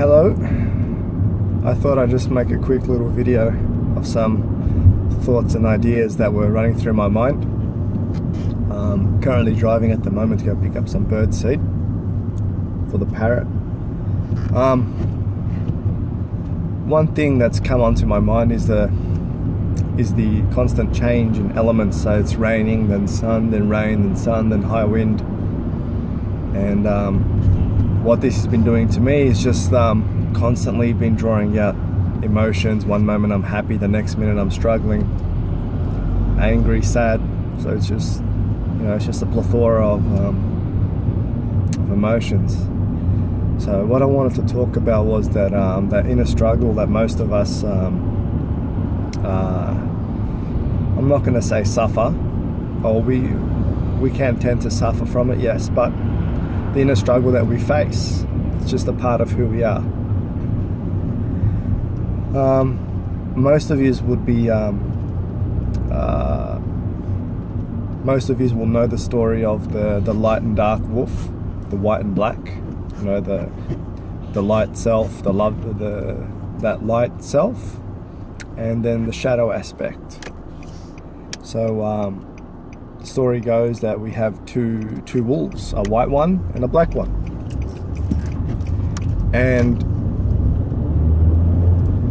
Hello, I thought I'd just make a quick little video of some thoughts and ideas that were running through my mind. Currently driving at the moment to go pick up some bird seed for the parrot. One thing that's come onto my mind is the constant change in elements. So it's raining, then sun, then rain, then sun, then high wind. And what this has been doing to me is just constantly been drawing out emotions. One moment I'm happy, the next minute I'm struggling, angry, sad. So it's just, it's just a plethora of emotions. So what I wanted to talk about was that that inner struggle that most of us, I'm not going to say suffer, or we can tend to suffer from it, yes, but the inner struggle that we face, it's just a part of who we are. Most of you would be, most of you will know the story of the light and dark wolf, the white and black. The light self, that light self, and then the shadow aspect. So the story goes that we have two wolves, a white one and a black one. And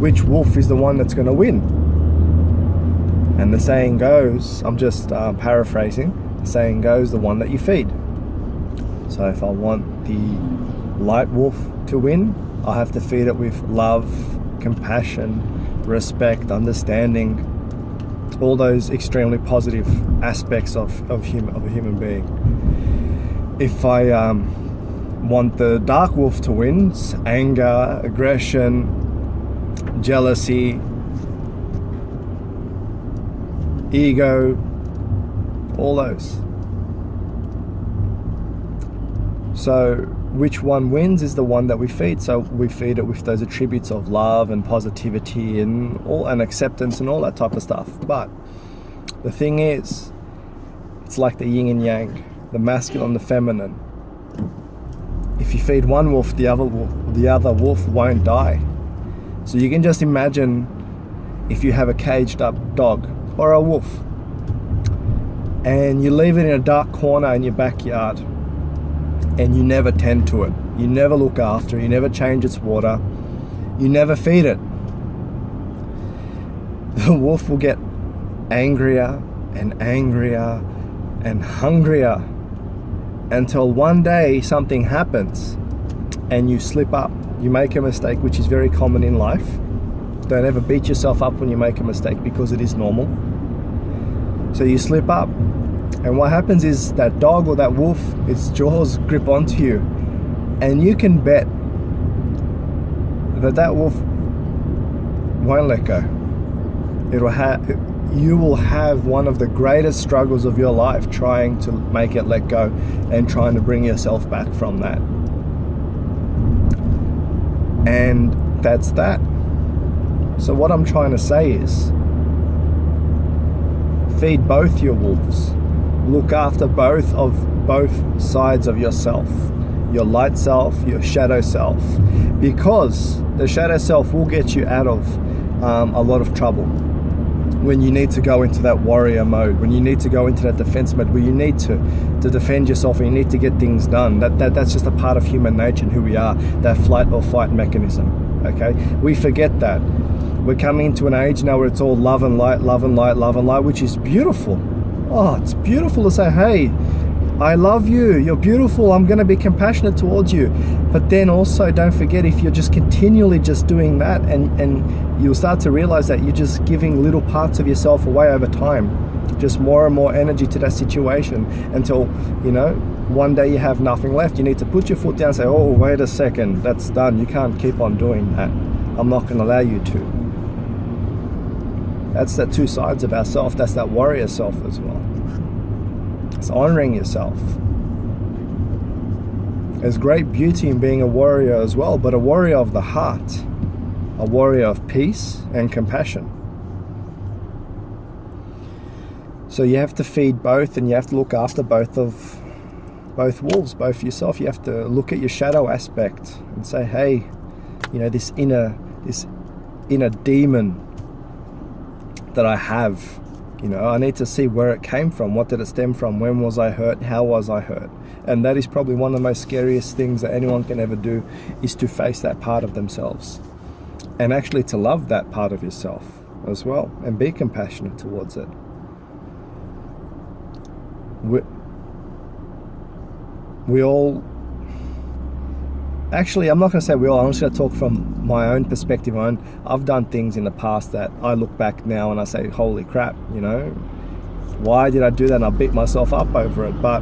which wolf is the one that's going to win? And the saying goes, I'm just paraphrasing, the saying goes, the one that you feed. So if I want the light wolf to win, I have to feed it with love, compassion, respect, understanding, all those extremely positive aspects of a human being. If I want the dark wolf to win, anger, aggression, jealousy, ego, all those. So which one wins is the one that we feed. So we feed it with those attributes of love and positivity and acceptance and all that type of stuff. But the thing is, it's like the yin and yang, the masculine, the feminine. If you feed one wolf, the other wolf won't die. So you can just imagine if you have a caged up dog or a wolf and you leave it in a dark corner in your backyard and you never tend to it, you never look after it, you never change its water, you never feed it, the wolf will get angrier and angrier and hungrier until one day something happens and you slip up, you make a mistake, which is very common in life. Don't ever beat yourself up when you make a mistake, because it is normal. So you slip up, and what happens is that dog or that wolf, its jaws grip onto you, and you can bet that wolf won't let go. You will have one of the greatest struggles of your life trying to make it let go and trying to bring yourself back from that. And that's that. So what I'm trying to say is, feed both your wolves. Look after both sides of yourself, your light self, your shadow self, because the shadow self will get you out of a lot of trouble. When you need to go into that warrior mode, when you need to go into that defense mode, where you need to defend yourself and you need to get things done. That's just a part of human nature and who we are, that flight or fight mechanism. Okay, we forget that. We're coming into an age now where it's all love and light, love and light, love and light, which is beautiful. Oh, it's beautiful to say, hey, I love you, you're beautiful, I'm going to be compassionate towards you. But then also don't forget, if you're just continually just doing that, and you'll start to realize that you're just giving little parts of yourself away over time, just more and more energy to that situation, until, one day you have nothing left. You need to put your foot down and say, oh, wait a second, that's done. You can't keep on doing that. I'm not going to allow you to. That's the two sides of ourself. That's that warrior self as well. It's honoring yourself. There's great beauty in being a warrior as well, but a warrior of the heart, a warrior of peace and compassion. So you have to feed both, and you have to look after both wolves, both yourself. You have to look at your shadow aspect and say, hey, this inner demon that I have. I need to see where it came from. What did it stem from? When was I hurt? How was I hurt? And that is probably one of the most scariest things that anyone can ever do, is to face that part of themselves, and actually to love that part of yourself as well, and be compassionate towards it. We all, actually, I'm not going to say we all, I'm just going to talk from my own perspective. I've done things in the past that I look back now and I say, holy crap, why did I do that? And I beat myself up over it. But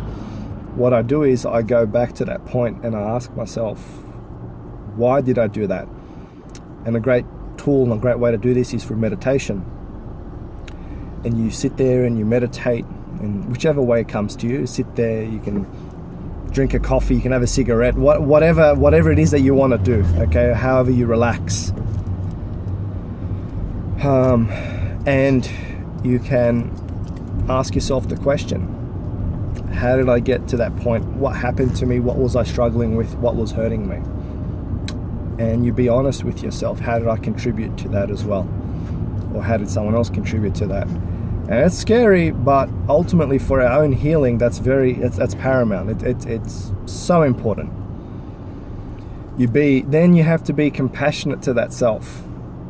what I do is I go back to that point and I ask myself, why did I do that? And a great tool and a great way to do this is through meditation. And you sit there and you meditate, and whichever way it comes to you, sit there, you can drink a coffee, you can have a cigarette, whatever it is that you want to do, okay, however you relax. And you can ask yourself the question, how did I get to that point? What happened to me? What was I struggling with? What was hurting me? And you be honest with yourself. How did I contribute to that as well? Or how did someone else contribute to that? And it's scary, but ultimately for our own healing, that's paramount. It's so important. Then you have to be compassionate to that self,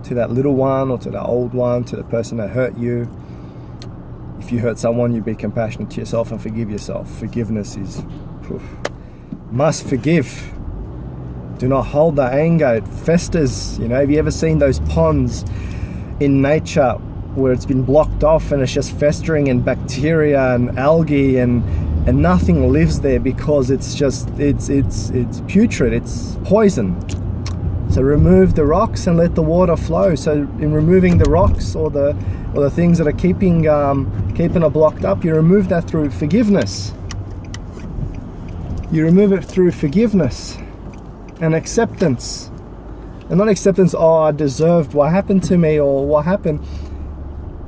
to that little one, or to the old one, to the person that hurt you. If you hurt someone, you be compassionate to yourself and forgive yourself. Forgiveness is, must forgive. Do not hold that anger. It festers. Have you ever seen those ponds in nature where it's been blocked off and it's just festering, and bacteria and algae and nothing lives there because it's putrid, it's poison. So remove the rocks and let the water flow. So in removing the rocks or the things that are keeping it blocked up, you remove that through forgiveness. You remove it through forgiveness and acceptance. And not acceptance, I deserved what happened to me, or what happened.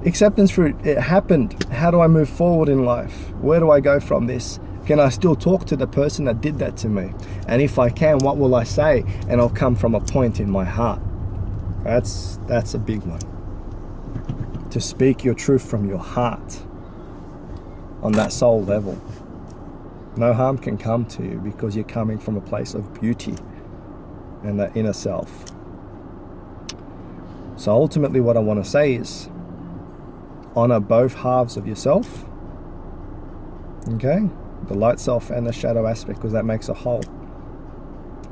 Acceptance for it happened. How do I move forward in life? Where do I go from this? Can I still talk to the person that did that to me? And if I can, what will I say? And I'll come from a point in my heart. That's a big one. To speak your truth from your heart on that soul level. No harm can come to you because you're coming from a place of beauty and that inner self. So ultimately what I want to say is, honor both halves of yourself, okay? The light self and the shadow aspect, because that makes a whole.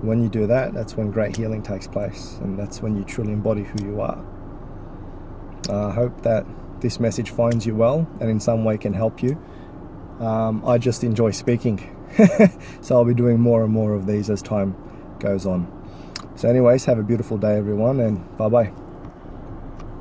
When you do that, that's when great healing takes place, and that's when you truly embody who you are. I hope that this message finds you well and in some way can help you. I just enjoy speaking, so I'll be doing more and more of these as time goes on. So anyways, have a beautiful day everyone, and bye-bye.